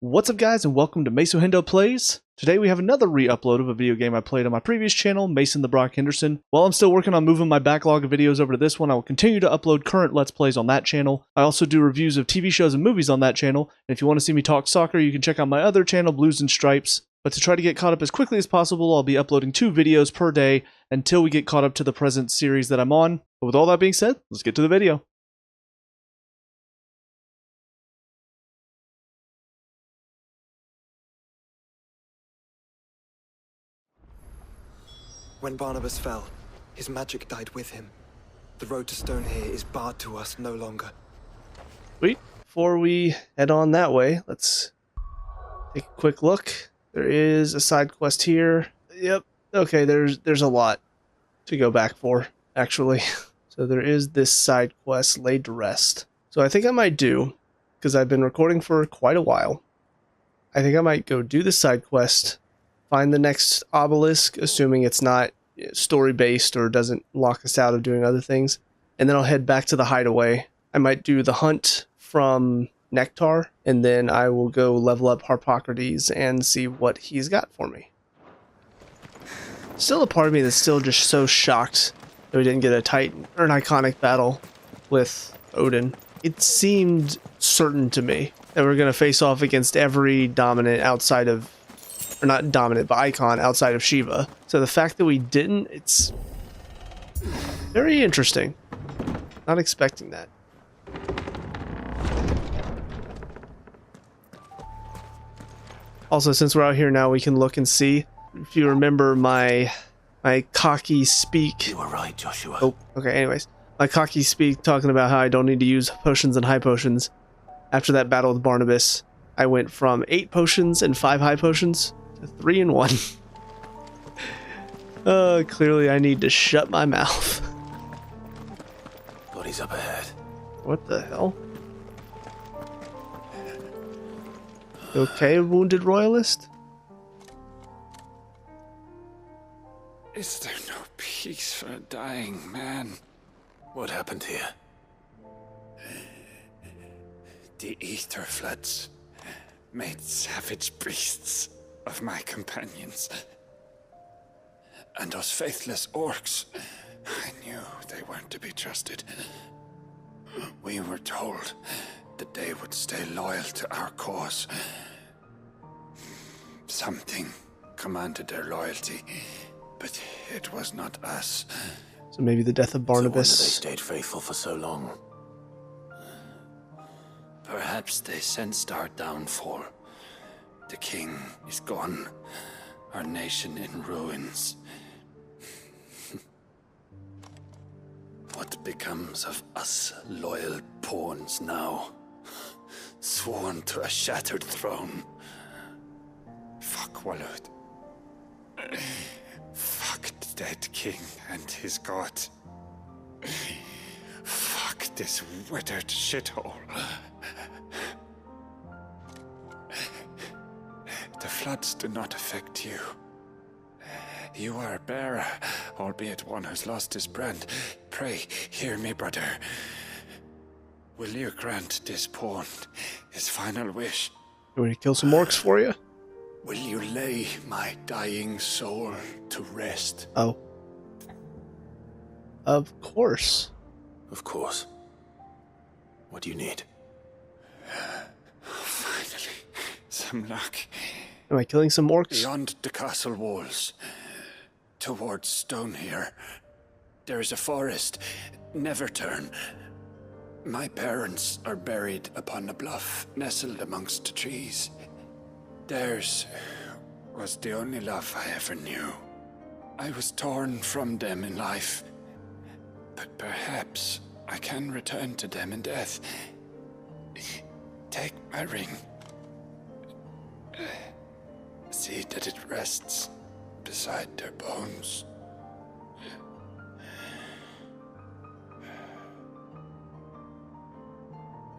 What's up guys, and welcome to Mason Hendo Plays. Today we have another re-upload of a video game I played on my previous channel, Mason the Brock Henderson. While I'm still working on moving my backlog of videos over to this one, I will continue to upload current Let's Plays on that channel. I also do reviews of TV shows and movies on that channel, and if you want to see me talk soccer, you can check out my other channel, Blues and Stripes. But to try to get caught up as quickly as possible, I'll be uploading 2 videos per day until we get caught up to the present series that I'm on. But with all that being said, let's get to the video. When Barnabas fell, his magic died with him. The road to Stone here is barred to us no longer. Sweet. Before we head on that way, let's take a quick look. There is a side quest here. Yep. Okay, there's a lot to go back for, actually. So there is this side quest, Laid to Rest. So I think I might do, because I've been recording for quite a while, I think I might go do the side quest, find the next obelisk, assuming it's not story-based or doesn't lock us out of doing other things, and then I'll head back to the hideaway. I might do the hunt from Nectar, and then I will go level up Harpocrates and see what he's got for me. Still a part of me that's still just so shocked that we didn't get a titan or an iconic battle with Odin. It seemed certain to me that we're going to face off against every dominant outside of, or not dominant, but icon outside of Shiva. So the fact that we didn't, it's very interesting. Not expecting that. Also, since we're out here now, we can look and see. If you remember my cocky speak. You were right, Joshua. Oh, okay, anyways. My cocky speak talking about how I don't need to use potions and high potions. After that battle with Barnabas, I went from 8 potions and 5 high potions to 3 and 1. Clearly I need to shut my mouth. Bodies up ahead. What the hell? You okay, wounded royalist? Is there no peace for a dying man? What happened here? The ether floods made savage beasts of my companions. And those faithless orcs, I knew they weren't to be trusted. We were told that they would stay loyal to our cause. Something commanded their loyalty, but it was not us. So maybe the death of Barnabas. So why they stayed faithful for so long? Perhaps they sensed our downfall. The king is gone, our nation in ruins. What becomes of us loyal pawns now? Sworn to a shattered throne. Fuck Walud. Fuck the dead king and his god. Fuck this withered shithole. The floods do not affect you. You are a bearer, albeit one who's lost his brand. Pray, hear me, brother. Will you grant this pawn his final wish? You want me to kill some orcs for you? Will you lay my dying soul to rest? Oh. Of course. Of course. What do you need? Finally, some luck. Am I killing some orcs? Beyond the castle walls, towards Stone here, there is a forest. Never turn. My parents are buried upon a bluff, nestled amongst the trees. Theirs was the only love I ever knew. I was torn from them in life, but perhaps I can return to them in death. Take my ring. See that it rests beside their bones.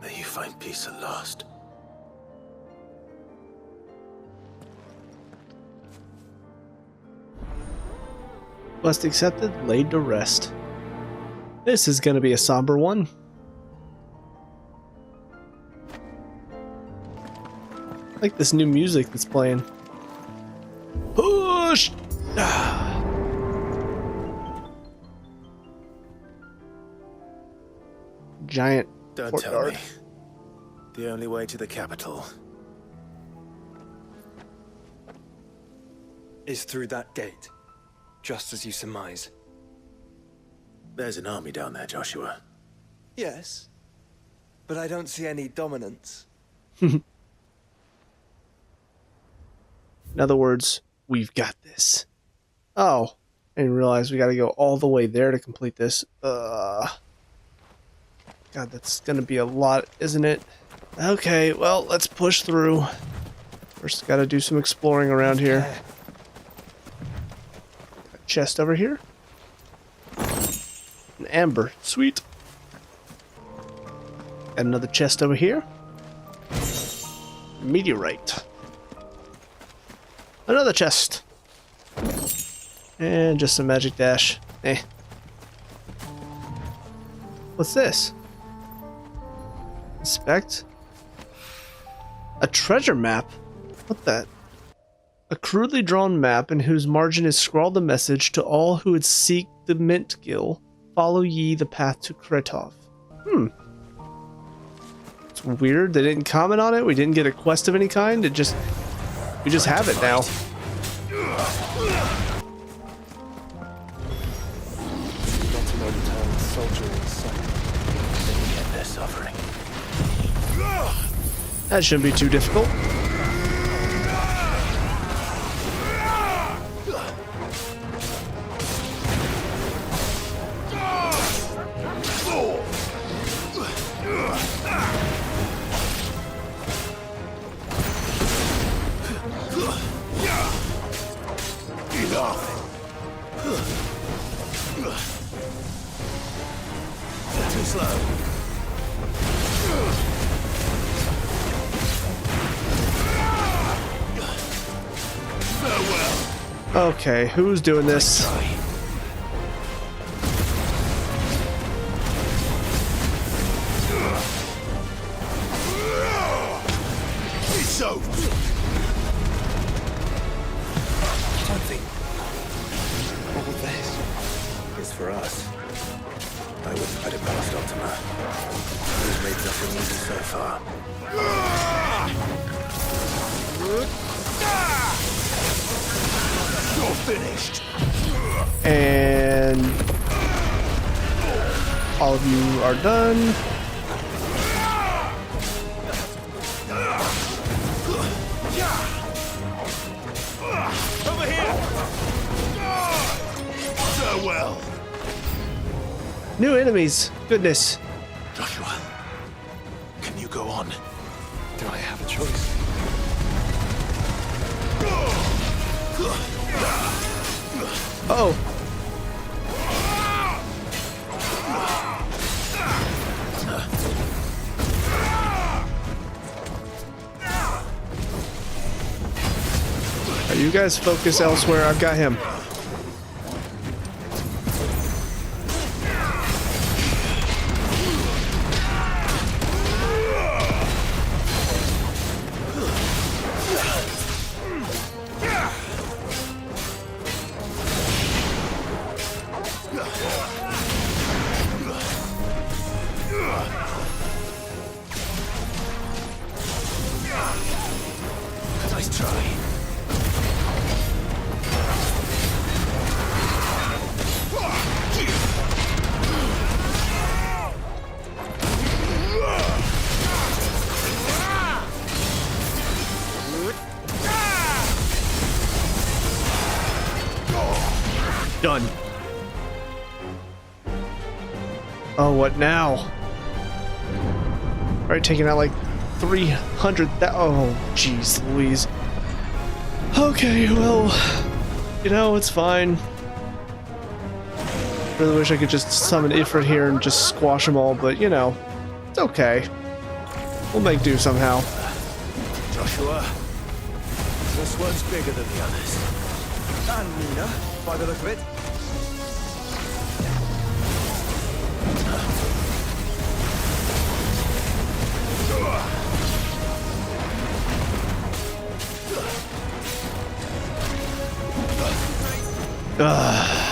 May you find peace at last. Quest accepted, laid to rest. This is going to be a somber one. I like this new music that's playing. Push! Giant Don't tell courtyard. me. The only way to the capital. Is through that gate, just as you surmise. There's an army down there, Joshua. Yes, but I don't see any dominance. In other words, we've got this. Oh, I didn't realize we got to go all the way there to complete this. God, that's gonna be a lot, isn't it? Okay, well, let's push through. First, got to do some exploring around here. Chest over here. An amber. Sweet. And another chest over here. Meteorite. Another chest. And just some magic dash. Eh. What's this? Inspect. A treasure map? What that? A crudely drawn map in whose margin is scrawled a message to all who would seek the Mint Gill. Follow ye the path to Kretov. It's weird. They didn't comment on it. We didn't get a quest of any kind. We just have it now. Not an unturned soldier in sight. Get their suffering. That shouldn't be too difficult. Too slow. Okay, who's doing this? So. Something All this. is for us. I wouldn't put it past Ultima. We've made nothing easy so far. You're finished. And all of you are done. Over here. Farewell. New enemies. Goodness. Joshua, can you go on? Do I have a choice? Oh. You guys focus elsewhere. I've got him. Nice try. Done. Oh, what now? Alright, taking out like 300. Oh, jeez Louise. Okay, well, you know, it's fine. Really wish I could just summon Ifrit here and just squash them all, but you know, it's okay. We'll make do somehow. Joshua, this one's bigger than the others. And Nina, by the look of it. Ugh.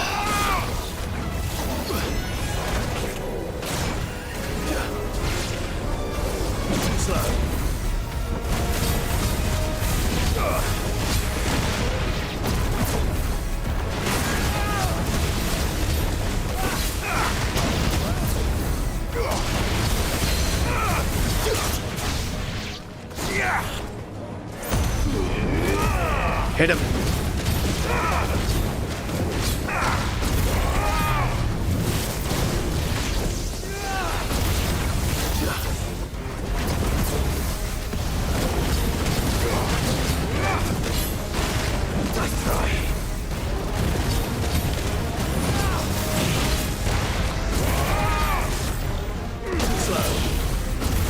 Hit him.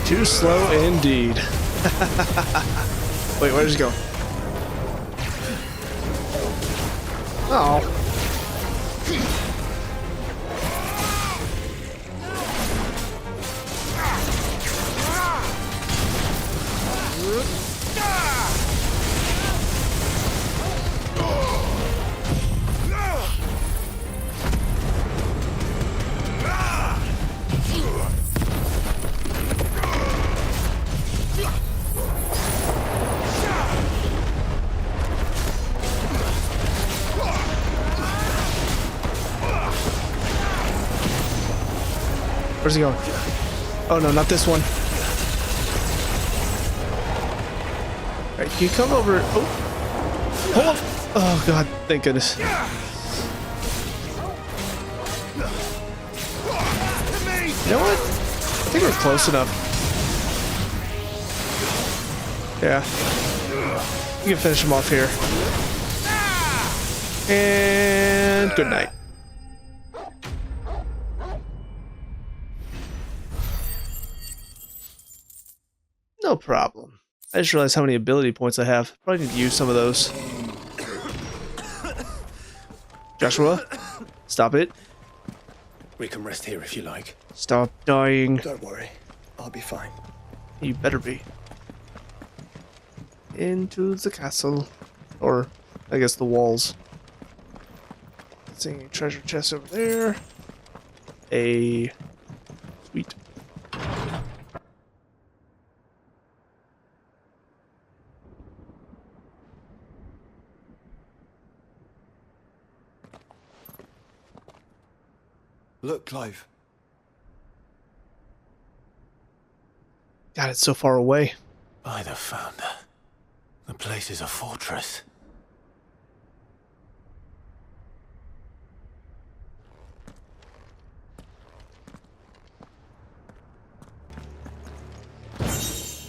Too slow indeed. Wait, where's he going? Oh. Where's he going? Oh no, not this one. Alright, can you come over? Oh, hold on. Oh god, thank goodness. You know what? I think we're close enough. Yeah. You can finish him off here. And good night. No problem. I just realized how many ability points I have. Probably need to use some of those. Joshua, stop it. We can rest here if you like. Stop dying. Don't worry. I'll be fine. You better be. Into the castle. Or, I guess the walls. Seeing a treasure chest over there. Sweet. Look, Clive. God, it's so far away. By the founder. The place is a fortress.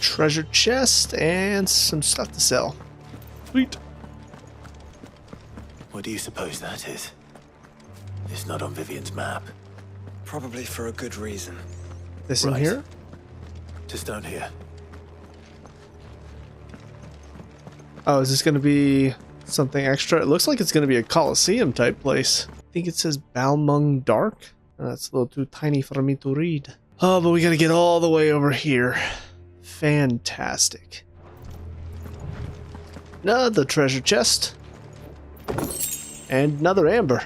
Treasure chest and some stuff to sell. Sweet. What do you suppose that is? It's not on Vivian's map. Probably for a good reason. This Right. in here? Just down here. Oh, is this going to be something extra? It looks like it's going to be a Colosseum type place. I think it says Balmung Dark. That's a little too tiny for me to read. Oh, but we got to get all the way over here. Fantastic. Another treasure chest. And another amber.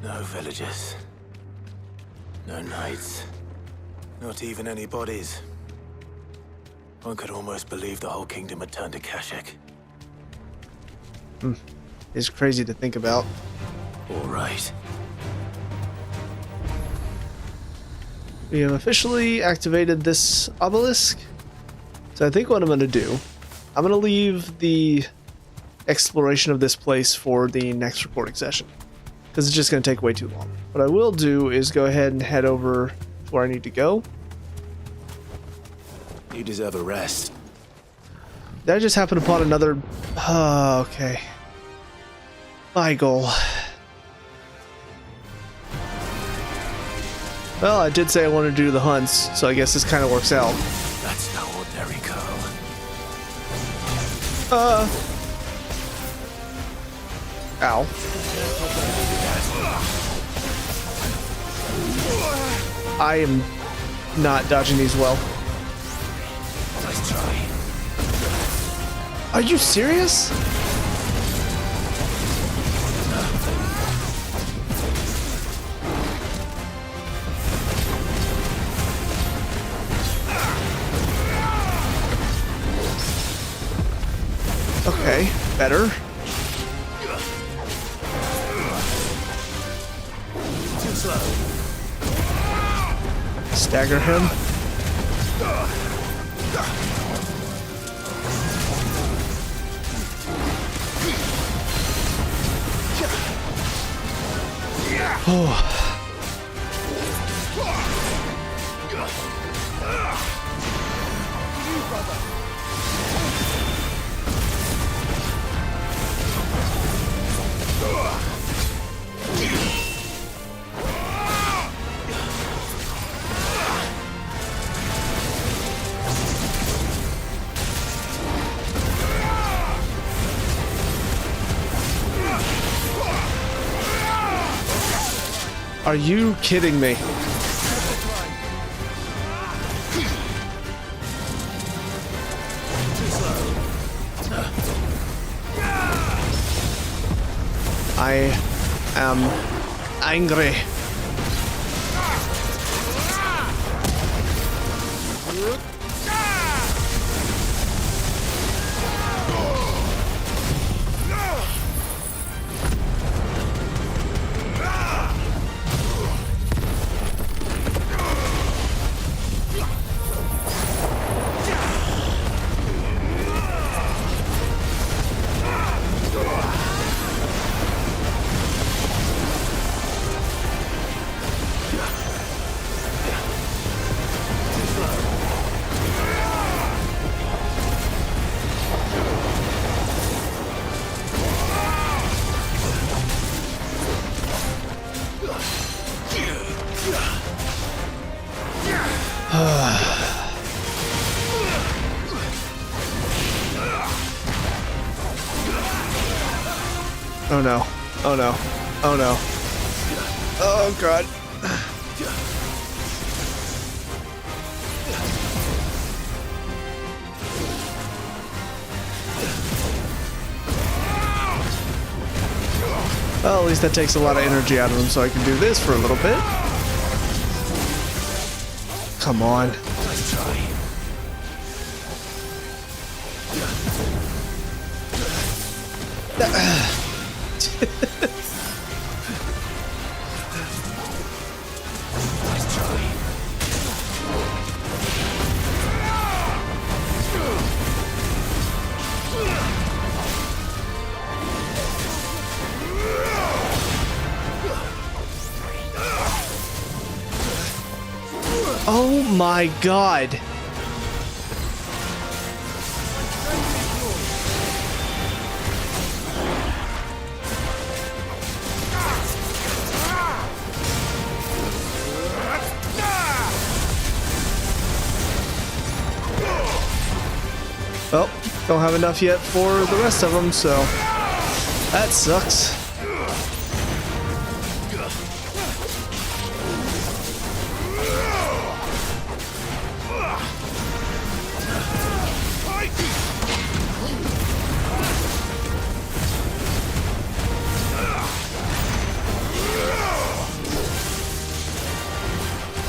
No villagers. No knights. Not even any bodies. One could almost believe the whole kingdom had turned to Kashek. It's crazy to think about. All right. We have officially activated this obelisk. So I think what I'm going to do, I'm going to leave the exploration of this place for the next recording session, because it's just going to take way too long. What I will do is go ahead and head over to where I need to go. You deserve a rest. Did I just happen upon another... Oh, okay. Beagle. Well, I did say I wanted to do the hunts, so I guess this kind of works out. That's no ordinary girl. Ow. I am not dodging these well. Nice try. Are you serious? Okay, better. Too slow. Stagger him. Oh. Are you kidding me? I am angry. Oh no. Oh no. Oh no. Oh god. Well, at least that takes a lot of energy out of him, so I can do this for a little bit. Come on. Let's try. Nice try. Oh my god. Well, don't have enough yet for the rest of them, so that sucks.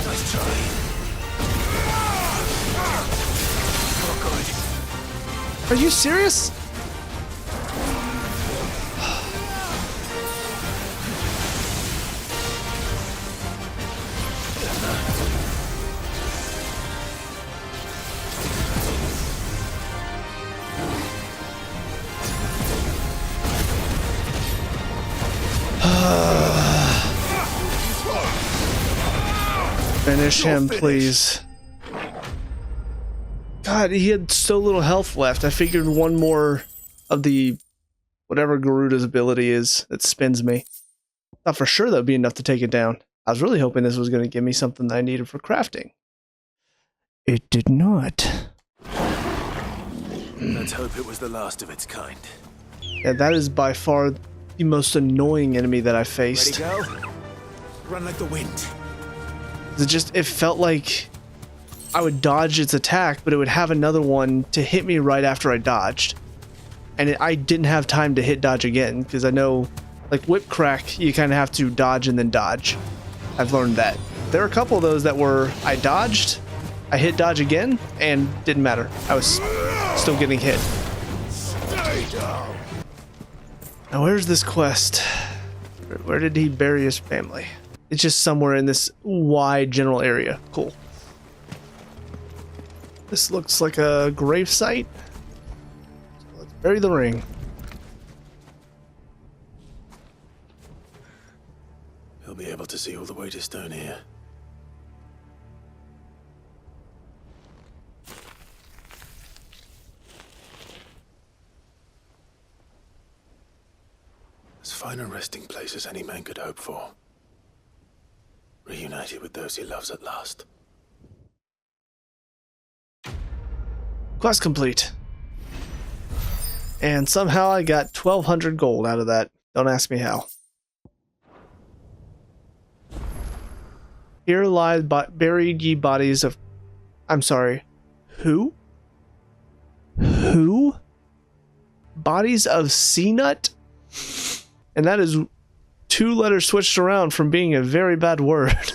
Nice try. Are you serious? Finish him, please. God, he had so little health left. I figured one more of the whatever Garuda's ability is that spins me. Thought for sure that would be enough to take it down. I was really hoping this was going to give me something that I needed for crafting. It did not. Let's hope it was the last of its kind. Yeah, that is by far the most annoying enemy that I Ready, faced. go? Run like the wind. It felt like I would dodge its attack, but it would have another one to hit me right after I dodged. And I didn't have time to hit dodge again, because I know, like Whip Crack, you kind of have to dodge and then dodge. I've learned that. There are a couple of those that were, I dodged, I hit dodge again, and didn't matter. I was still getting hit. Now, where's this quest? Where did he bury his family? It's just somewhere in this wide general area. Cool. This looks like a grave site. So let's bury the ring. He'll be able to see all the way to Stone here. As fine a resting place as any man could hope for. Reunited with those he loves at last. Quest complete. And somehow I got 1,200 gold out of that. Don't ask me how. Here lie buried ye bodies of... I'm sorry. Who? Who? Bodies of Sea Nut? And that is 2 letters switched around from being a very bad word.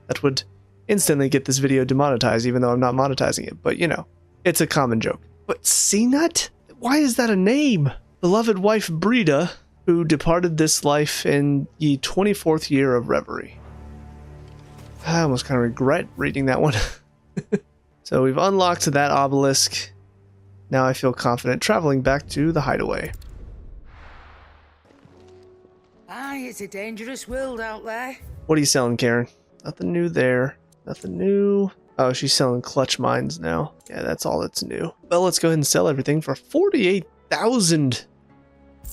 That would instantly get this video demonetized, even though I'm not monetizing it. But, you know, it's a common joke. But Sea Nut? Why is that a name? Beloved wife Breda, who departed this life in ye 24th year of reverie. I almost kind of regret reading that one. So we've unlocked that obelisk. Now I feel confident traveling back to the hideaway. Aye, it's a dangerous world out there. What are you selling, Karen? Nothing new there. Nothing new. Oh, she's selling clutch mines now. Yeah, that's all that's new. Well, let's go ahead and sell everything for 48,000.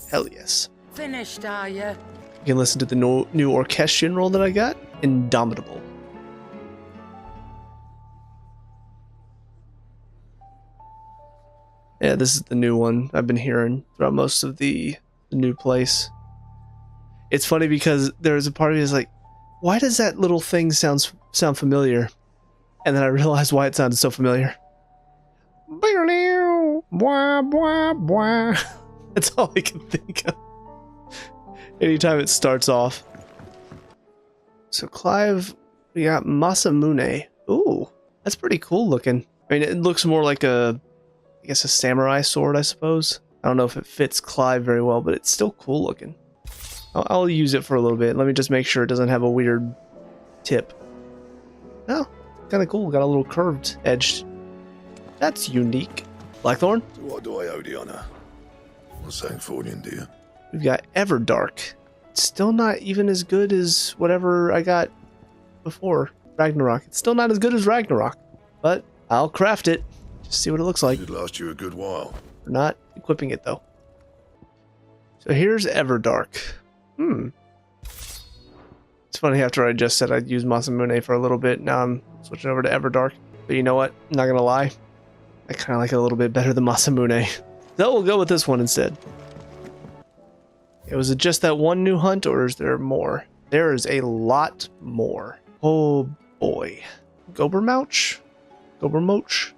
Hell yes. Finished, are you? You can listen to the new orchestration roll that I got. Indomitable. Yeah, this is the new one I've been hearing throughout most of the new place. It's funny because there's a part of me that's like, why does that little thing sound familiar? And then I realized why it sounded so familiar. That's all I can think of. Anytime it starts off. So Clive, we got Masamune. Ooh, that's pretty cool looking. I mean, it looks more like a samurai sword, I suppose. I don't know if it fits Clive very well, but it's still cool looking. I'll use it for a little bit. Let me just make sure it doesn't have a weird tip. Oh, kind of cool. Got a little curved edge. That's unique. Blackthorn? So what do I owe the honor? What Sancthornian, do you? We've got Everdark. It's still not even as good as whatever I got before. Ragnarok. It's still not as good as Ragnarok. But I'll craft it. Just see what it looks like. Should last you a good while. We're not equipping it, though. So here's Everdark. It's funny, after I just said I'd use Masamune for a little bit, now I'm switching over to Everdark. But you know what? I'm not gonna lie. I kind of like it a little bit better than Masamune. So we'll go with this one instead. Was it just that one new hunt, or is there more? There is a lot more. Oh boy. Gobermouch? Gobermoch?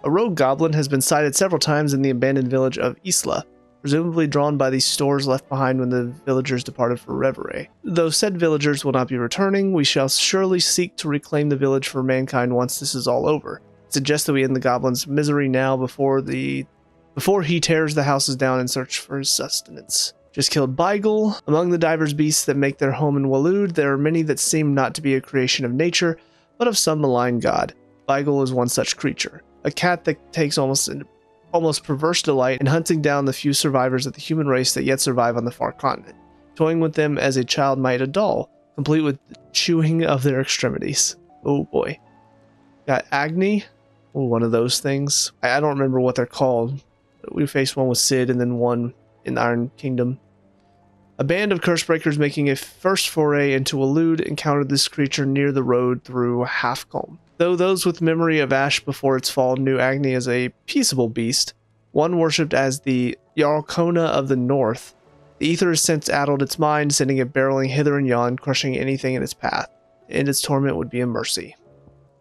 A rogue goblin has been sighted several times in the abandoned village of Isla, presumably drawn by the stores left behind when the villagers departed for Reverie. Though said villagers will not be returning, we shall surely seek to reclaim the village for mankind once this is all over. It suggests that we end the goblin's misery now before he tears the houses down in search for his sustenance. Just killed Beigel. Among the diverse beasts that make their home in Waloed, there are many that seem not to be a creation of nature, but of some malign god. Beigel is one such creature. A cat that takes almost perverse delight in hunting down the few survivors of the human race that yet survive on the far continent, toying with them as a child might a doll, complete with chewing of their extremities. Oh boy. Got Agni. Oh, one of those things. I don't remember what they're called. We faced one with Sid and then one in the Iron Kingdom. A band of Cursebreakers making a first foray into Waloed encountered this creature near the road through Halfcombe. Though those with memory of Ash before its fall knew Agni as a peaceable beast, one worshipped as the Yarlkona of the North, the ether has since addled its mind, sending it barreling hither and yon, crushing anything in its path. To end its torment would be a mercy.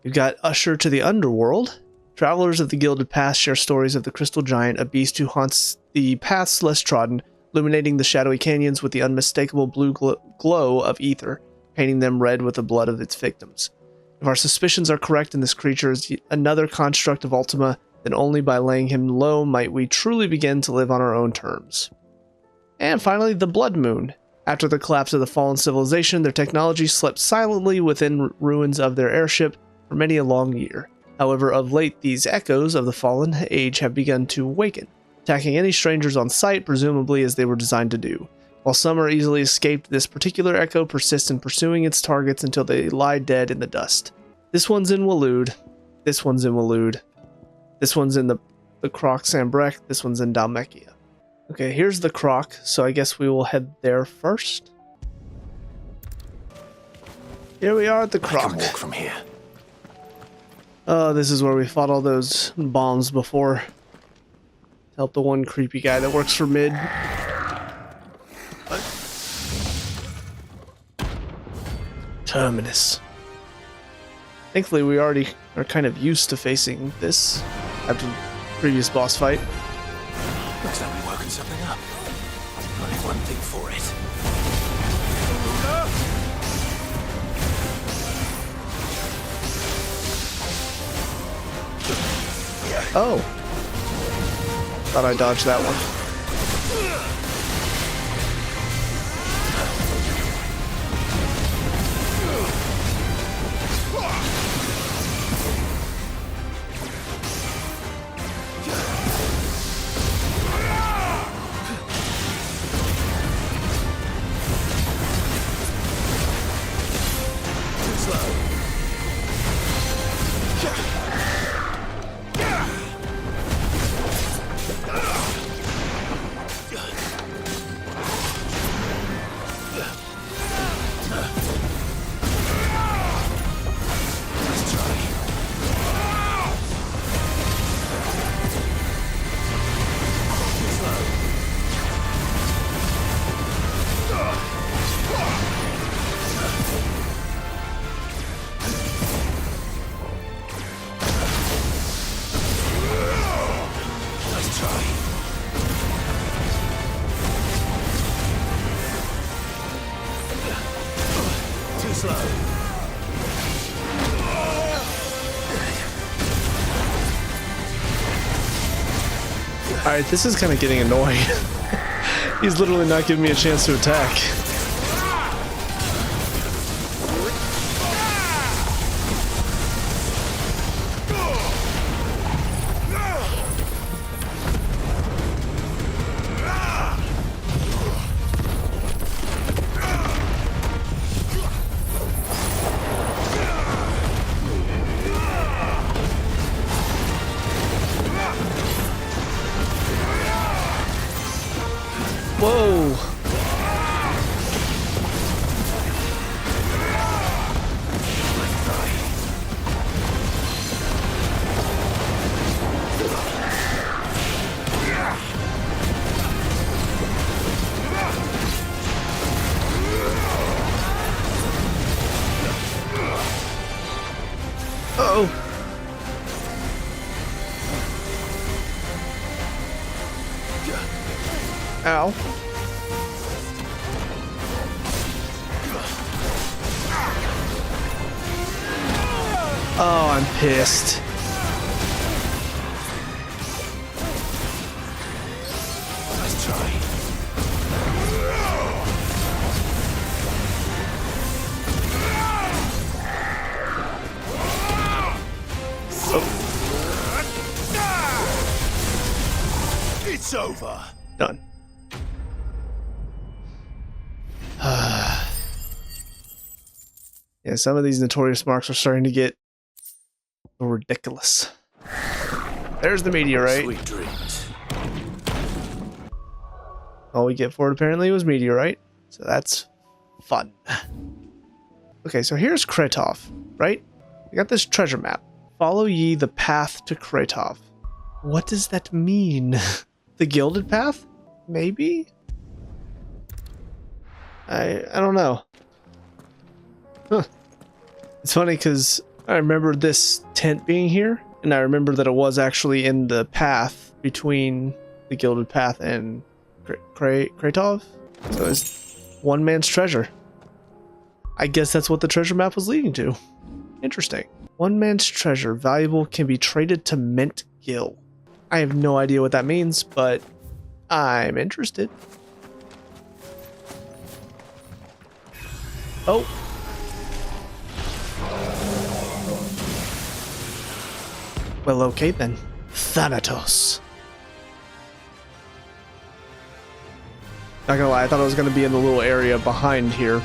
We've got Usher to the Underworld. Travelers of the Gilded Path share stories of the Crystal Giant, a beast who haunts the paths less trodden, illuminating the shadowy canyons with the unmistakable blue glow of ether, painting them red with the blood of its victims. If our suspicions are correct and this creature is another construct of Ultima, then only by laying him low might we truly begin to live on our own terms. And finally, the Blood Moon. After the collapse of the fallen civilization, their technology slept silently within ruins of their airship for many a long year. However, of late, these echoes of the fallen age have begun to awaken, attacking any strangers on sight, presumably as they were designed to do. While some are easily escaped, this particular echo persists in pursuing its targets until they lie dead in the dust. This one's in Waloed. This one's in Waloed. This one's in the Croc Sambrek. This one's in Dalmekia. Okay, here's the Croc, so I guess we will head there first. Here we are at the Croc. I can walk from here. Oh, this is where we fought all those bombs before. Help the one creepy guy that works for mid. Terminus. Thankfully, we already are kind of used to facing this after the previous boss fight. Looks like we're working something up. Only one thing for it. Oh. Thought I dodged that one. Alright, this is kind of getting annoying. He's literally not giving me a chance to attack. Whoa! Uh-oh. Ow. Oh, I'm pissed. Let's try. It's over. Done. Yeah, some of these notorious marks are starting to get ridiculous. There's the meteorite. Sweet dreams. All we get for it apparently was meteorite, so that's fun. Okay, so here's Kretov, right? I got this treasure map. Follow ye the path to Kretov. What does that mean? The Gilded Path? Maybe? I don't know. Huh. It's funny because I remember this tent being here, and I remember that it was actually in the path between the Gilded Path and Kretov. So it's one man's treasure. I guess that's what the treasure map was leading to. Interesting. One man's treasure, valuable, can be traded to mint Gil. I have no idea what that means, but I'm interested. Oh. Well, okay then. Thanatos. Not gonna lie, I thought I was gonna be in the little area behind here.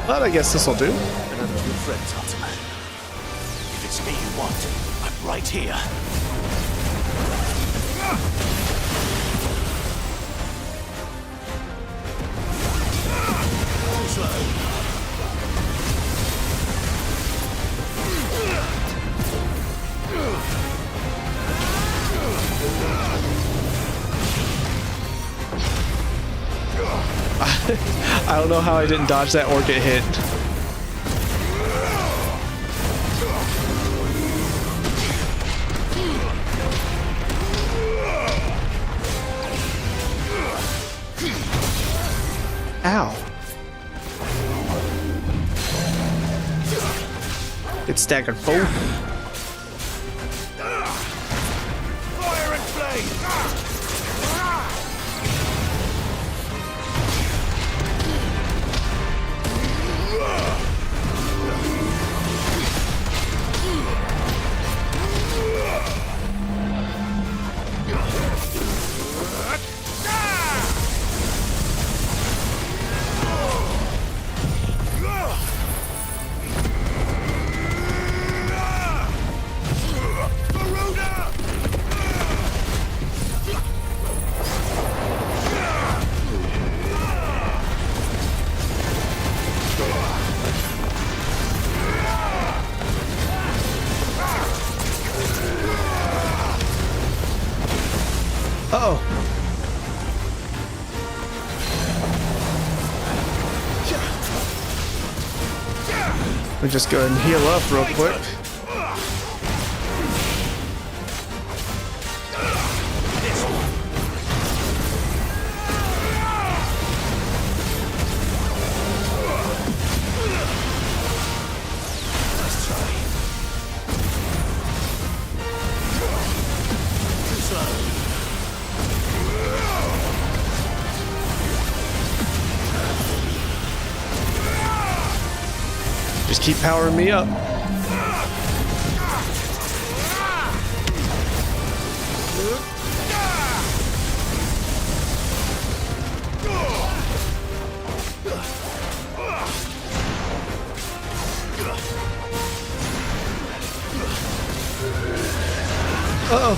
But I guess this'll do. None of your friends, Ultima. If it's me you want, I'm right here. Too slow. I don't know how I didn't dodge that or get hit. Ow. Get staggered, fool. Fire and flame! Uh-oh. Let me just go ahead and heal up real quick. Just keep powering me up. Uh-oh.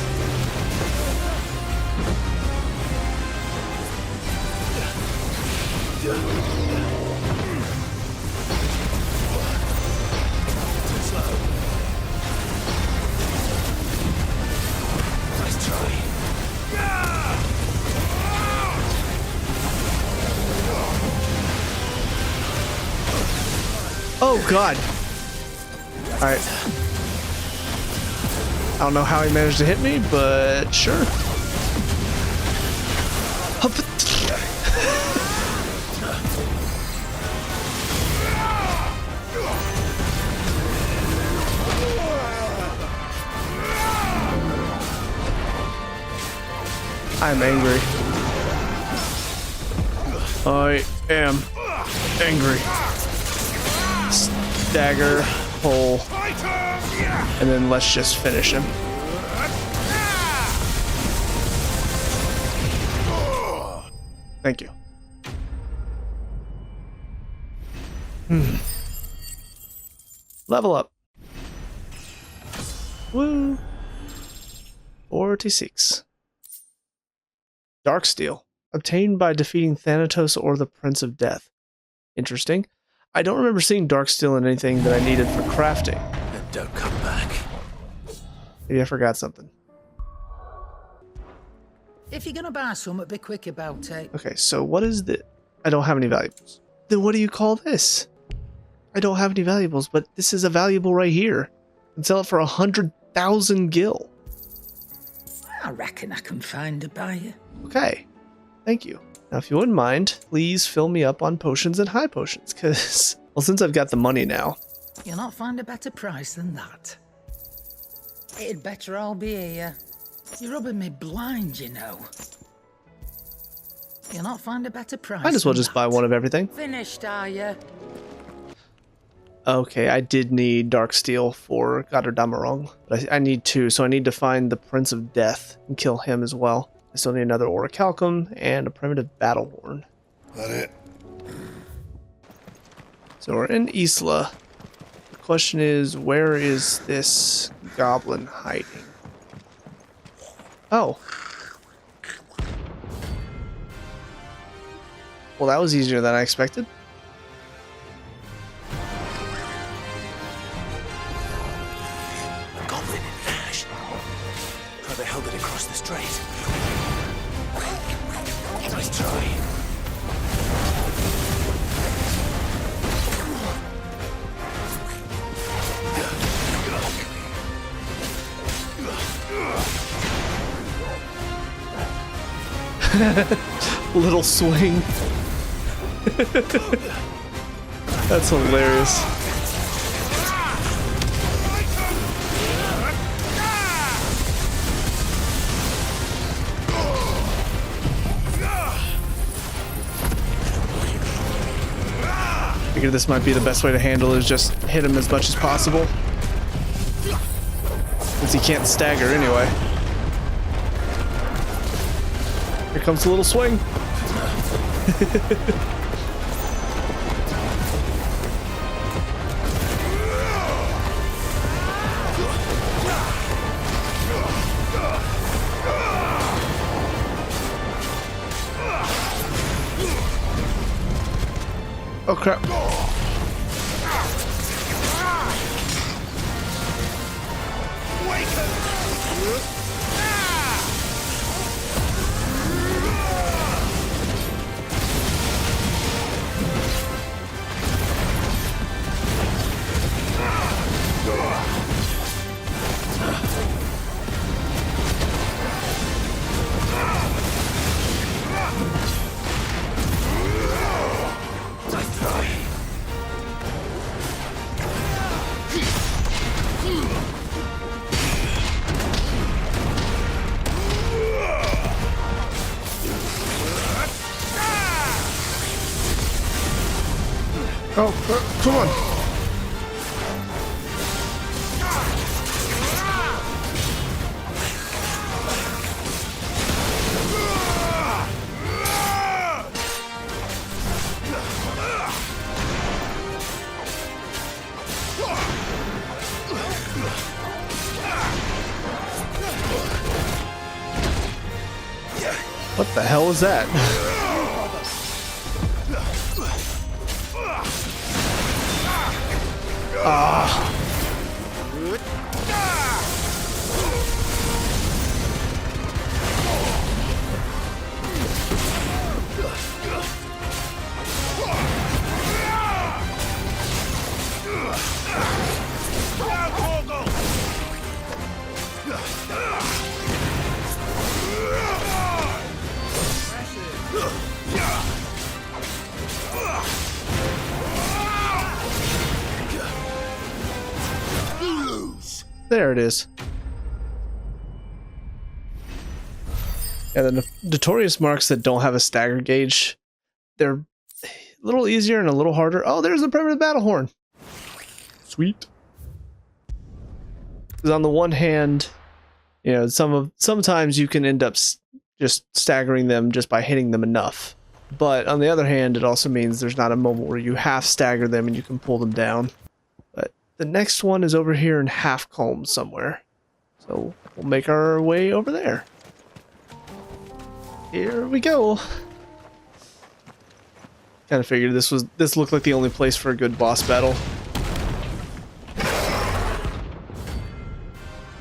Oh god. Alright. I don't know how he managed to hit me, but sure. I'm angry. I am angry. Dagger, hole, and then let's just finish him. Thank you. Level up. Woo. 46. Darksteel. Obtained by defeating Thanatos or the Prince of Death. Interesting. I don't remember seeing Darksteel in anything that I needed for crafting. And don't come back. Maybe I forgot something. If you're gonna buy some, be quick about it. Okay, so what is this? I don't have any valuables. Then what do you call this? I don't have any valuables, but this is a valuable right here. I can sell it for 100,000 gil. I reckon I can find a buyer. Okay, thank you. Now, if you wouldn't mind, please fill me up on potions and high potions, because, well, since I've got the money now. You'll not find a better price than that. It'd better all be here. You're rubbing me blind, you know. You'll not find a better price. Might as well than just buy that. one of everything. Finished, are you? Okay, I did need dark steel for Gotterdammerung, but I need two, so I need to find the Prince of Death and kill him as well. I still need another orichalcum and a primitive battle horn. That it? So we're in Isla. The question is, where is this goblin hiding? Oh. Well, that was easier than I expected. A goblin in ash. How the hell did it cross the strait? Nice try. Little swing. That's hilarious. Figure this might be the best way to handle it, is just hit him as much as possible. Since he can't stagger anyway. Here comes the little swing. Oh crap. Oh, come on. What the hell is that? Ah. There it is. Yeah, the notorious marks that don't have a stagger gauge, they're a little easier and a little harder. Oh, there's the primitive battle horn. Sweet. Because on the one hand, you know, sometimes you can end up just staggering them just by hitting them enough. But on the other hand, it also means there's not a moment where you half stagger them and you can pull them down. But the next one is over here in Halfcombe somewhere. So we'll make our way over there. Here we go. Kind of figured this looked like the only place for a good boss battle.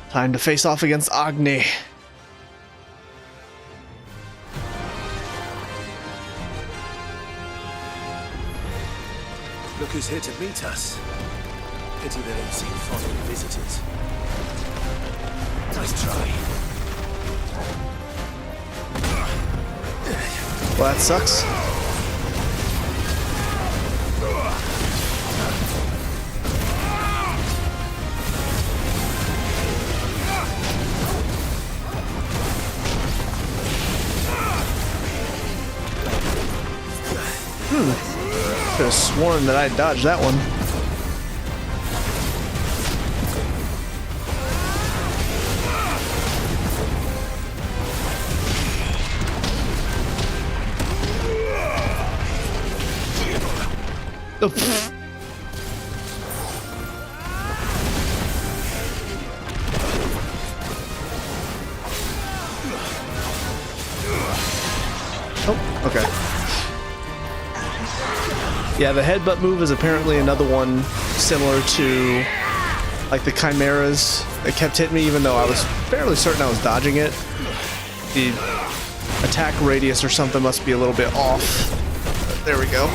Time to face off against Agni. Look who's here to meet us. Pity they don't seem fond of visitors. Nice try. Well, that sucks. Could have sworn that I dodged that one. Oh, pfft. Oh, okay. Yeah, the headbutt move is apparently another one similar to like the chimeras that kept hitting me even though I was fairly certain I was dodging it. The attack radius or something must be a little bit off. But there we go.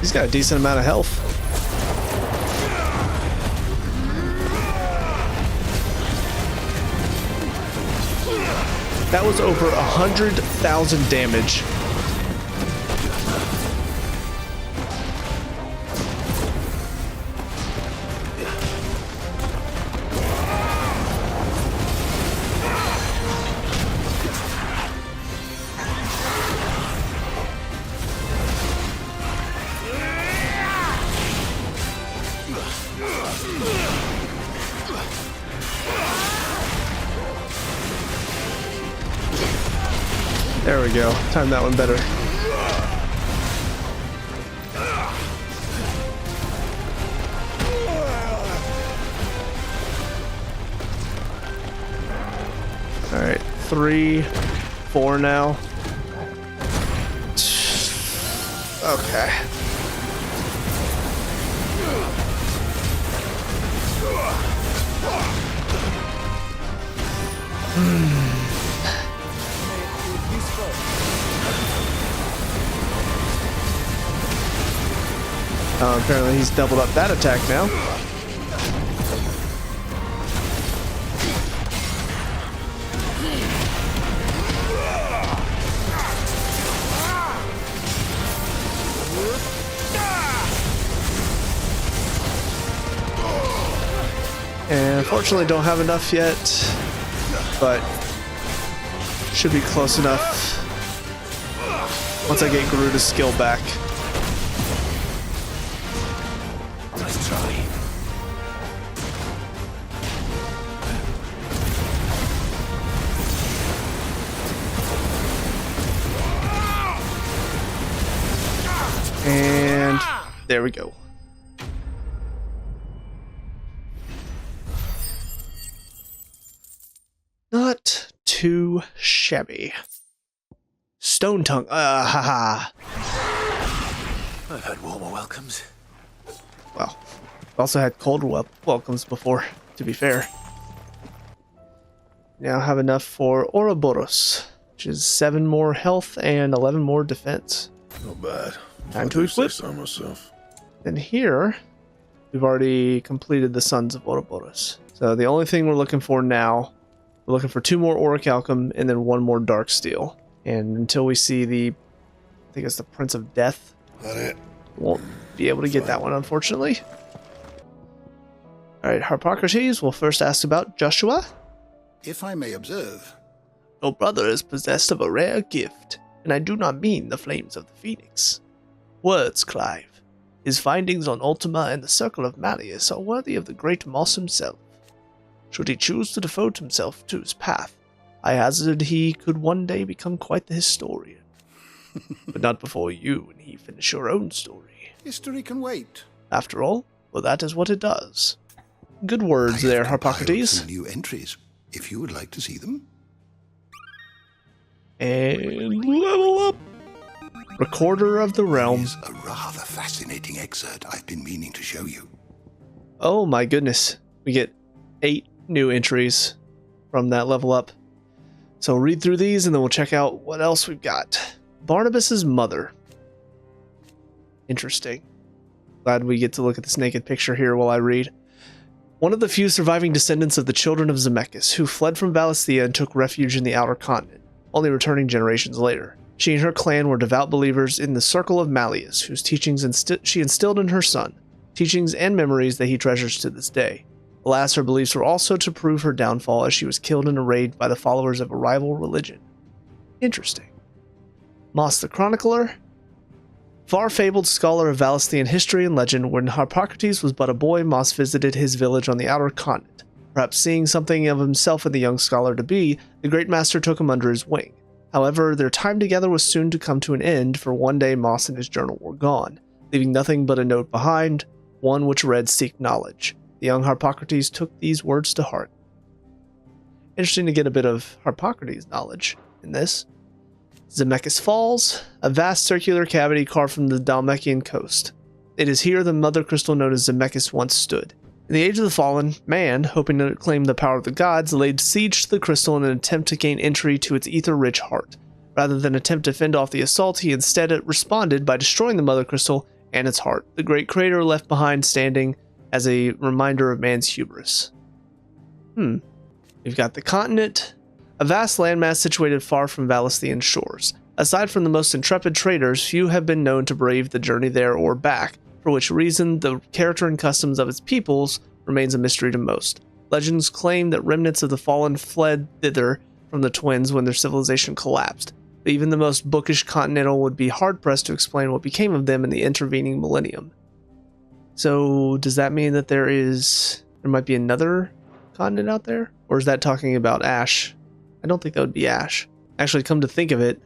He's got a decent amount of health. That was over 100,000 damage. There we go. Timed that one better. Alright, 3, 4 now. Okay. Apparently he's doubled up that attack now. And unfortunately don't have enough yet, but should be close enough once I get Garuda's skill back. Let's try. And there we go. Not too shabby. Stone tongue. Haha. I've had warmer welcomes. Well, I've also had cold welcomes before, to be fair. Now have enough for Ouroboros, which is 7 more health and 11 more defense. Not bad. Time to equip. So myself. And here, we've already completed the Sons of Ouroboros. So the only thing we're looking for now, we're looking for 2 more Orichalcum and then 1 more Dark Steel. And until we see the, I think it's the Prince of Death, That it? won't be able to get that one, unfortunately. Alright, Harpocrates, we'll first ask about Joshua. If I may observe, Your brother is possessed of a rare gift, and I do not mean the flames of the Phoenix. Words, Clive. His findings on Ultima and the Circle of Malleus are worthy of the great Moss himself. Should he choose to devote himself to his path, I hazarded he could one day become quite the historian. But not before you and he finish your own story. history can wait. After all, well, that is what it does. Good words there, I have compiled Harpocrates. some new entries. if you would like to see them. And level up. Recorder of the Realm. Here's a rather fascinating excerpt I've been meaning to show you. Oh my goodness. We get 8 new entries from that level up. So read through these and then we'll check out what else we've got. Barnabas's mother. Interesting. Glad we get to look at this naked picture here while I read. One of the few surviving descendants of the children of Zemeckis, who fled from Valisthea and took refuge in the Outer Continent, only returning generations later. She and her clan were devout believers in the Circle of Malleus, whose teachings she instilled in her son, teachings and memories that he treasures to this day. Alas, her beliefs were also to prove her downfall as she was killed in a raid by the followers of a rival religion. Interesting. Moss the Chronicler. Far-fabled scholar of Valisthean history and legend, when Harpocrates was but a boy, Moss visited his village on the Outer Continent. Perhaps seeing something of himself in the young scholar-to-be, the great master took him under his wing. However, their time together was soon to come to an end, for one day Moss and his journal were gone, leaving nothing but a note behind, one which read, "Seek knowledge." The young Harpocrates took these words to heart. Interesting to get a bit of Harpocrates knowledge in this. Zemeckis Falls, a vast circular cavity carved from the Dalmatian coast. It is here the mother crystal known as Zemeckis once stood. In the Age of the Fallen, man, hoping to claim the power of the gods, laid siege to the crystal in an attempt to gain entry to its ether-rich heart. Rather than attempt to fend off the assault, he instead responded by destroying the mother crystal and its heart, the great crater left behind standing as a reminder of man's hubris. We've got the continent, a vast landmass situated far from Valisthean shores. Aside from the most intrepid traders, few have been known to brave the journey there or back, for which reason the character and customs of its peoples remains a mystery to most. Legends claim that remnants of the fallen fled thither from the twins when their civilization collapsed, but even the most bookish continental would be hard-pressed to explain what became of them in the intervening millennium. So, does that mean that there might be another continent out there? Or is that talking about Ash? I don't think that would be Ash. Actually, come to think of it,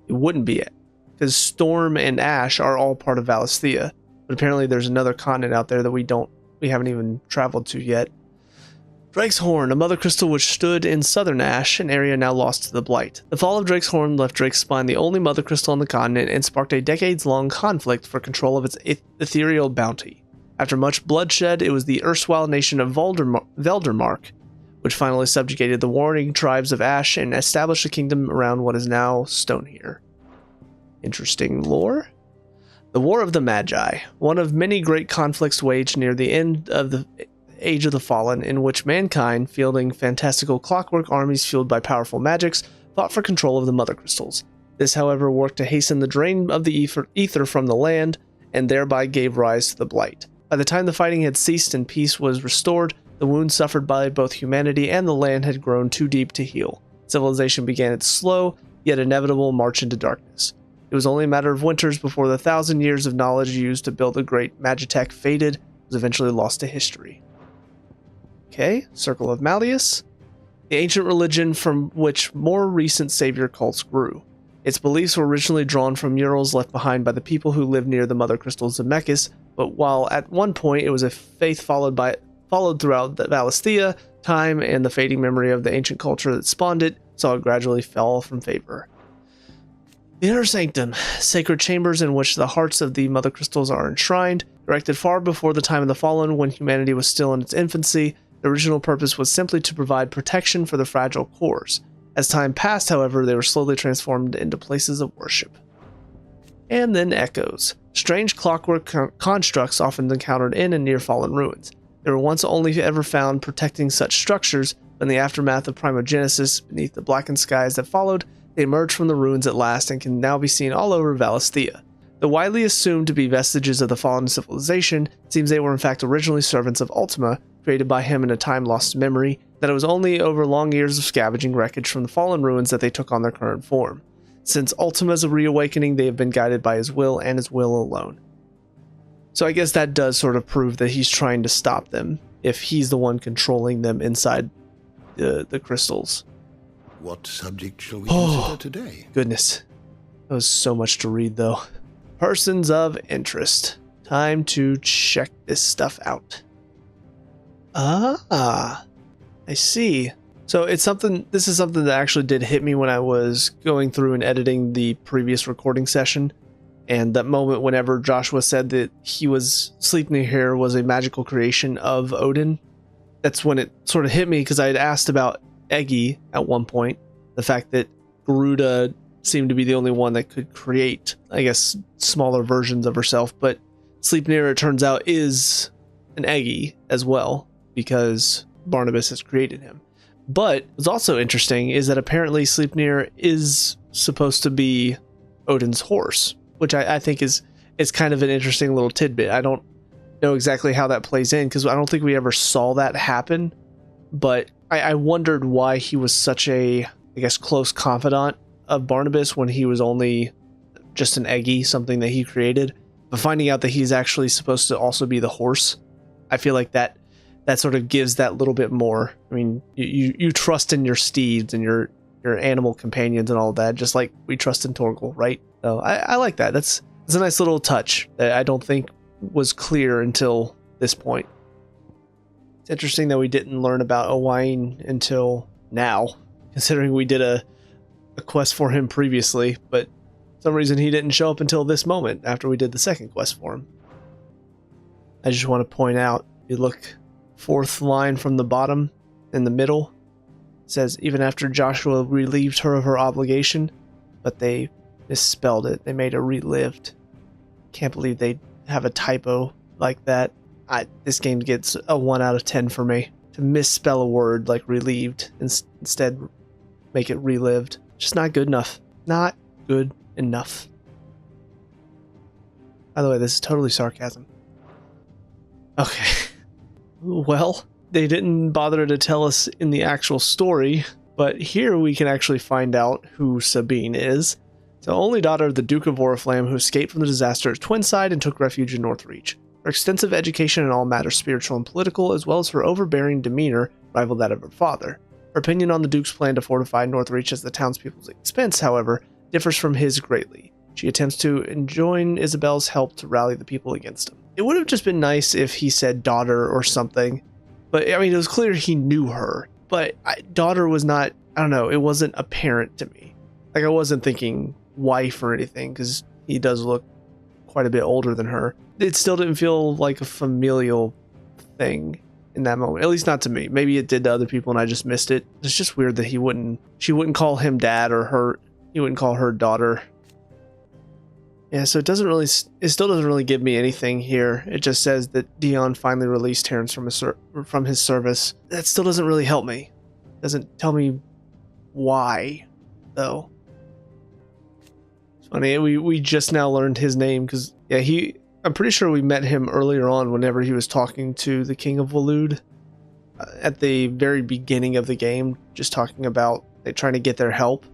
it wouldn't be it, because Storm and Ash are all part of Valisthea, but apparently there's another continent out there that we haven't even traveled to yet. Drake's Horn, a mother crystal which stood in southern Ash, an area now lost to the Blight. The fall of Drake's Horn left Drake's Spine the only mother crystal on the continent and sparked a decades-long conflict for control of its ethereal bounty. After much bloodshed, it was the erstwhile nation of Veldermark which finally subjugated the warring tribes of Ash and established a kingdom around what is now Stonehere. Interesting lore. The War of the Magi, one of many great conflicts waged near the end of the Age of the Fallen, in which mankind, fielding fantastical clockwork armies fueled by powerful magics, fought for control of the mother crystals. This, however, worked to hasten the drain of the ether from the land, and thereby gave rise to the Blight. By the time the fighting had ceased and peace was restored, the wounds suffered by both humanity and the land had grown too deep to heal. Civilization began its slow, yet inevitable march into darkness. It was only a matter of winters before the 1,000 years of knowledge used to build the great Magitech faded, was eventually lost to history. Okay, Circle of Malleus, the ancient religion from which more recent savior cults grew. Its beliefs were originally drawn from murals left behind by the people who lived near the mother crystal Zemeckis, but while at one point it was a faith followed throughout the Valisthea, time and the fading memory of the ancient culture that spawned it saw it gradually fall from favor. The Inner Sanctum, sacred chambers in which the hearts of the mother crystals are enshrined, erected far before the time of the Fallen when humanity was still in its infancy. The original purpose was simply to provide protection for the fragile cores. As time passed, however, they were slowly transformed into places of worship. And then Echoes, strange clockwork constructs often encountered in and near fallen ruins. They were once only ever found protecting such structures, but in the aftermath of Primogenesis, beneath the blackened skies that followed, they emerged from the ruins at last and can now be seen all over Valisthea. Though widely assumed to be vestiges of the fallen civilization, it seems they were in fact originally servants of Ultima, created by him in a time lost to memory, that it was only over long years of scavenging wreckage from the fallen ruins that they took on their current form. Since Ultima's reawakening, they have been guided by his will and his will alone. So I guess that does sort of prove that he's trying to stop them, if he's the one controlling them inside the crystals. What subject shall we consider today? Goodness. That was so much to read, though. Persons of interest. Time to check this stuff out. Ah, I see. So this is something that actually did hit me when I was going through and editing the previous recording session. And that moment whenever Joshua said that Sleipnir here was a magical creation of Odin, that's when it sort of hit me, because I had asked about Eggy at one point. The fact that Garuda seemed to be the only one that could create, I guess, smaller versions of herself. But Sleipnir, it turns out, is an Eggy as well, because Barnabas has created him. But what's also interesting is that apparently Sleipnir is supposed to be Odin's horse, which I think is kind of an interesting little tidbit. I don't know exactly how that plays in, because I don't think we ever saw that happen, but I wondered why he was such a, I guess, close confidant of Barnabas when he was only just an Eggy, something that he created. But finding out that he's actually supposed to also be the horse, I feel like that sort of gives that little bit more. I mean, you trust in your steeds and your animal companions and all of that, just like we trust in Torgal, right? So I like that. That's a nice little touch that I don't think was clear until this point. It's interesting that we didn't learn about Owain until now, considering we did a quest for him previously, but for some reason he didn't show up until this moment after we did the second quest for him. I just want to point out, you look fourth line from the bottom in the middle, it says, even after Joshua relieved her of her obligation, but they misspelled it. They made it relived. Can't believe they have a typo like that. This game gets a 1 out of 10 for me. To misspell a word like relieved instead make it relived. Just not good enough. Not good enough. By the way, this is totally sarcasm. Okay. Well, they didn't bother to tell us in the actual story, but here we can actually find out who Sabine is. The only daughter of the Duke of Oriflamme, who escaped from the disaster at Twinside and took refuge in Northreach. Her extensive education in all matters spiritual and political, as well as her overbearing demeanor, rivaled that of her father. Her opinion on the Duke's plan to fortify Northreach at the townspeople's expense, however, differs from his greatly. She attempts to enjoin Isabel's help to rally the people against him. It would have just been nice if he said daughter or something, but I mean, it was clear he knew her, but daughter was not, I don't know, it wasn't apparent to me. Like, I wasn't thinking wife or anything, because he does look quite a bit older than her. It still didn't feel like a familial thing in that moment, at least not to me. Maybe it did to other people and I just missed it. It's just weird that she wouldn't call him dad, or he wouldn't call her daughter. Yeah, so it still doesn't really give me anything here. It just says that Dion finally released Terrence from his service. That still doesn't really help me. Doesn't tell me why, though. It's funny, we just now learned his name, because yeah, I'm pretty sure we met him earlier on whenever he was talking to the King of Waloed at the very beginning of the game, just talking about trying to get their help.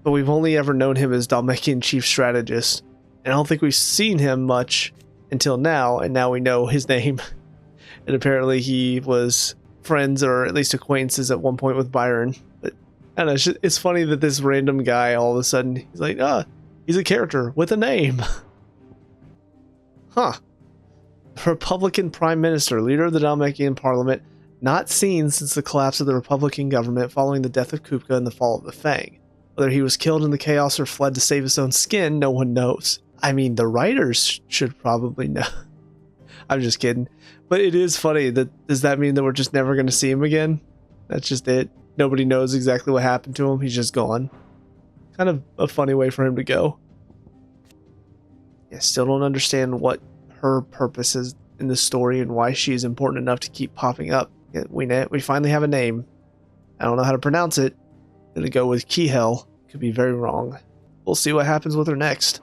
But we've only ever known him as Dhalmekian Chief Strategist, and I don't think we've seen him much until now, and now we know his name. And apparently he was friends, or at least acquaintances at one point, with Byron. But I don't know, it's funny that this random guy all of a sudden, he's like, he's a character with a name. Huh. Republican Prime Minister, leader of the Dhalmekian Parliament, not seen since the collapse of the Republican government following the death of Kupka and the fall of the Fang. Whether he was killed in the chaos or fled to save his own skin, no one knows. I mean, the writers should probably know. I'm just kidding. But it is funny. Does that mean that we're just never going to see him again? That's just it. Nobody knows exactly what happened to him. He's just gone. Kind of a funny way for him to go. I still don't understand what her purpose is in the story and why she's important enough to keep popping up. We finally have a name. I don't know how to pronounce it. I'm gonna go with Kihel. Could be very wrong. We'll see what happens with her next.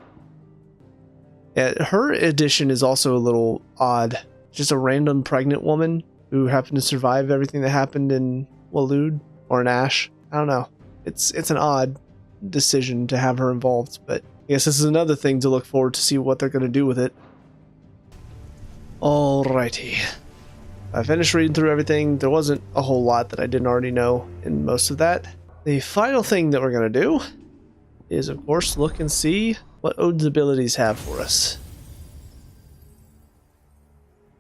Yeah, her addition is also a little odd. Just a random pregnant woman who happened to survive everything that happened in Waloed or in Ash. I don't know. It's an odd decision to have her involved, but I guess this is another thing to look forward to see what they're going to do with it. Alrighty. I finished reading through everything. There wasn't a whole lot that I didn't already know in most of that. The final thing that we're going to do is, of course, look and see what Odin's abilities have for us.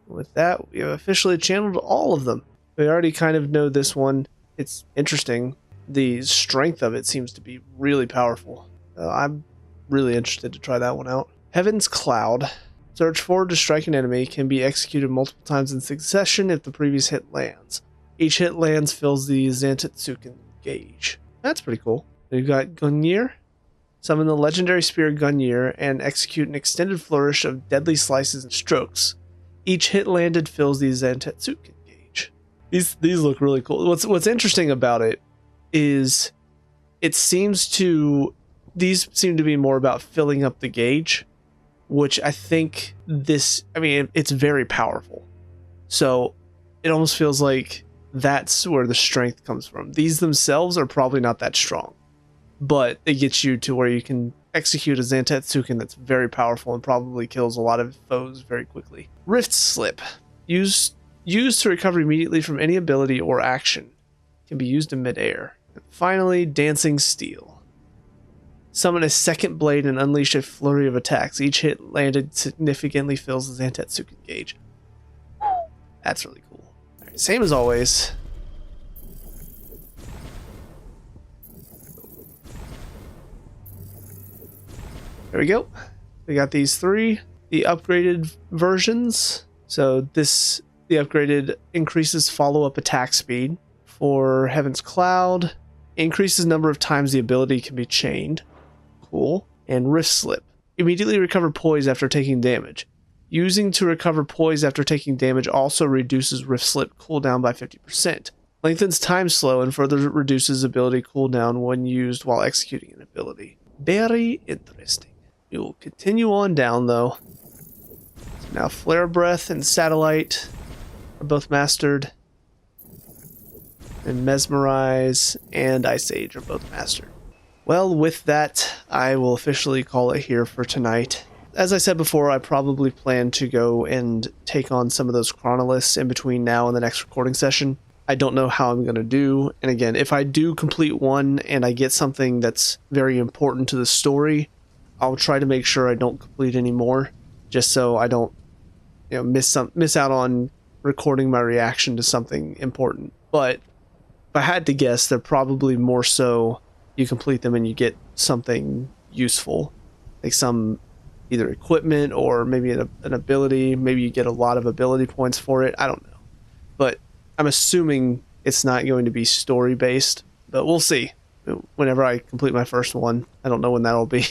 With that, we have officially channeled all of them. We already kind of know this one it's interesting. The strength of it seems to be really powerful. I'm really interested to try that one out. Heaven's Cloud. Search forward to strike an enemy, can be executed multiple times in succession if the previous hit lands. Each hit lands fills the Zantetsuken gauge. That's pretty cool. We've got Gungnir. Summon the legendary spear Gungnir and execute an extended flourish of deadly slices and strokes. Each hit landed fills the Zantetsuken gauge. These look really cool. What's interesting about it is these seem to be more about filling up the gauge, which I think it's very powerful. So it almost feels like that's where the strength comes from. These themselves are probably not that strong, but it gets you to where you can execute a Zantetsuken that's very powerful and probably kills a lot of foes very quickly. Rift Slip. Used to recover immediately from any ability or action. Can be used in midair. And finally, Dancing Steel. Summon a second blade and unleash a flurry of attacks. Each hit landed significantly fills the Zantetsuken gauge. That's really cool. All right, same as always. There we go. We got these three. The upgraded versions. So the upgraded increases follow-up attack speed. For Heaven's Cloud, increases number of times the ability can be chained. Cool. And Rift Slip. Immediately recover poise after taking damage. Using to recover poise after taking damage also reduces Rift Slip cooldown by 50%. Lengthens time slow and further reduces ability cooldown when used while executing an ability. Very interesting. We will continue on down though. So now Flare Breath and Satellite are both mastered. And Mesmerize and Ice Age are both mastered. Well, with that, I will officially call it here for tonight. As I said before, I probably plan to go and take on some of those chronolists in between now and the next recording session. I don't know how I'm going to do. And again, if I do complete one and I get something that's very important to the story, I'll try to make sure I don't complete any more, just so I don't, miss out on recording my reaction to something important. But if I had to guess, they're probably more so you complete them and you get something useful, like some either equipment or maybe an ability. Maybe you get a lot of ability points for it. I don't know, but I'm assuming it's not going to be story based, but we'll see. Whenever I complete my first one, I don't know when that'll be.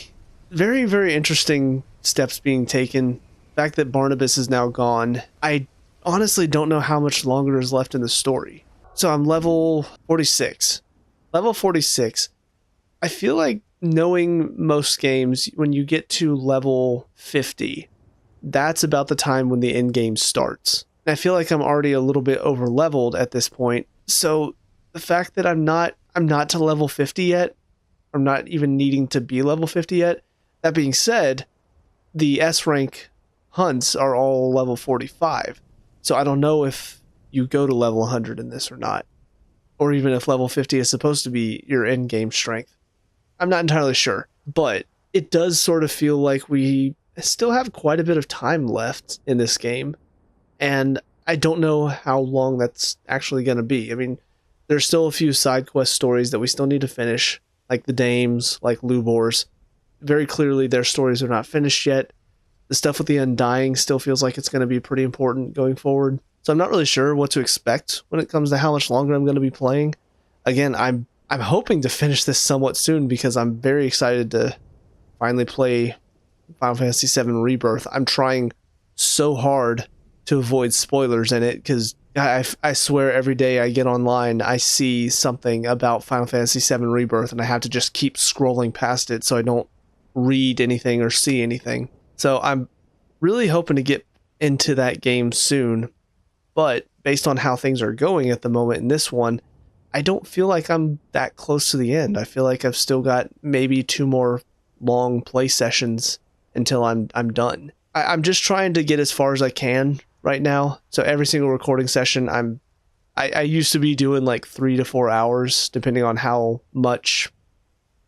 Very, very interesting steps being taken. The fact that Barnabas is now gone, I honestly don't know how much longer is left in the story. So I'm level 46. Level 46. I feel like knowing most games, when you get to level 50, that's about the time when the end game starts. And I feel like I'm already a little bit over leveled at this point. So the fact that I'm not to level 50 yet, I'm not even needing to be level 50 yet. That being said, the S rank hunts are all level 45. So I don't know if you go to level 100 in this or not, or even if level 50 is supposed to be your end game strength. I'm not entirely sure, but it does sort of feel like we still have quite a bit of time left in this game, and I don't know how long that's actually going to be. I mean, there's still a few side quest stories that we still need to finish, like the Dames, like Lubor's. Very clearly, their stories are not finished yet. The stuff with the Undying still feels like it's going to be pretty important going forward. So I'm not really sure what to expect when it comes to how much longer I'm going to be playing. Again, I'm hoping to finish this somewhat soon because I'm very excited to finally play Final Fantasy VII Rebirth. I'm trying so hard to avoid spoilers in it because I swear every day I get online, I see something about Final Fantasy VII Rebirth and I have to just keep scrolling past it so I don't read anything or see anything. So I'm really hoping to get into that game soon, but based on how things are going at the moment in this one, I don't feel like I'm that close to the end. I feel like I've still got maybe 2 more long play sessions until I'm done. I'm just trying to get as far as I can right now. So every single recording session, I used to be doing like 3 to 4 hours, depending on how much,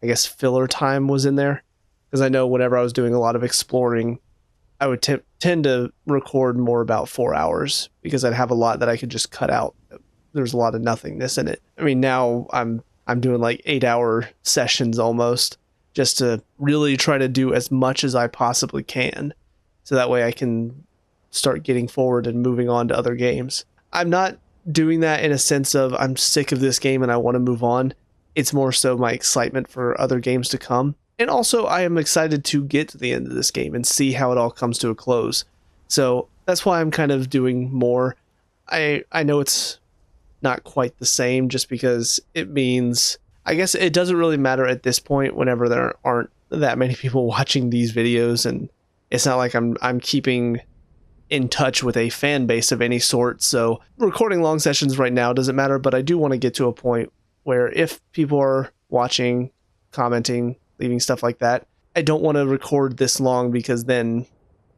I guess, filler time was in there. Because I know whenever I was doing a lot of exploring, I would tend to record more about 4 hours because I'd have a lot that I could just cut out. there's a lot of nothingness in it. I mean, now I'm doing like 8-hour sessions almost, just to really try to do as much as I possibly can, so that way I can start getting forward and moving on to other games. I'm not doing that in a sense of I'm sick of this game and I want to move on. It's more so my excitement for other games to come. And also I am excited to get to the end of this game and see how it all comes to a close. So that's why I'm kind of doing more. I know it's not quite the same, just because it means, I guess it doesn't really matter at this point whenever there aren't that many people watching these videos, and it's not like I'm keeping in touch with a fan base of any sort. So recording long sessions right now doesn't matter, but I do want to get to a point where if people are watching, commenting, leaving stuff like that, I don't want to record this long, because then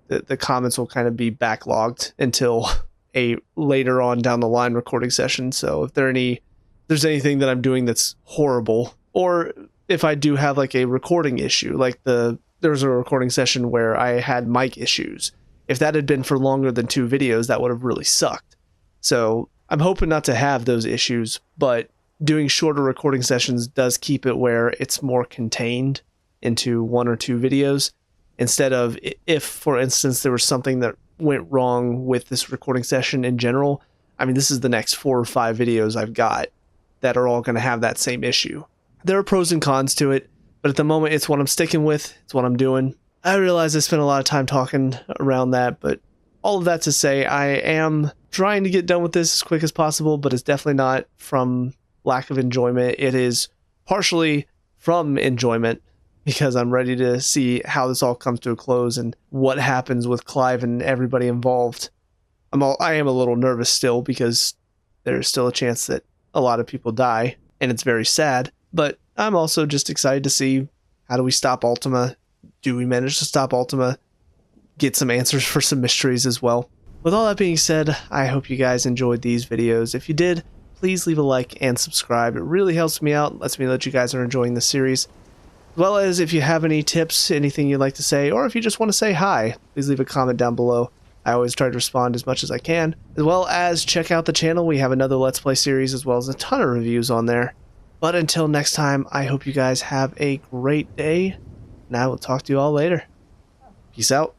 the comments will kind of be backlogged until a later on down the line recording session. So if there's anything that I'm doing that's horrible, or if I do have like a recording issue, like there was a recording session where I had mic issues. If that had been for longer than 2 videos, that would have really sucked. So I'm hoping not to have those issues, but doing shorter recording sessions does keep it where it's more contained into 1 or 2 videos, instead of, if for instance there was something that went wrong with this recording session in general. I mean, this is the next 4 or 5 videos I've got that are all going to have that same issue. There are pros and cons to it, but at the moment it's what I'm sticking with. It's what I'm doing. I realize I spent a lot of time talking around that, but all of that to say, I am trying to get done with this as quick as possible, but it's definitely not from lack of enjoyment. It is partially from enjoyment, because I'm ready to see how this all comes to a close and what happens with Clive and everybody involved. I am a little nervous still, because there's still a chance that a lot of people die, and it's very sad, but I'm also just excited to see, how do we stop Ultima? Do we manage to stop Ultima? Get some answers for some mysteries as well. With all that being said, I hope you guys enjoyed these videos. If you did, please leave a like and subscribe. It really helps me out, lets me know that you guys are enjoying the series. As well as, if you have any tips, anything you'd like to say, or if you just want to say hi, please leave a comment down below. I always try to respond as much as I can. As well as check out the channel. We have another Let's Play series, as well as a ton of reviews on there. But until next time, I hope you guys have a great day, and I will talk to you all later. Peace out.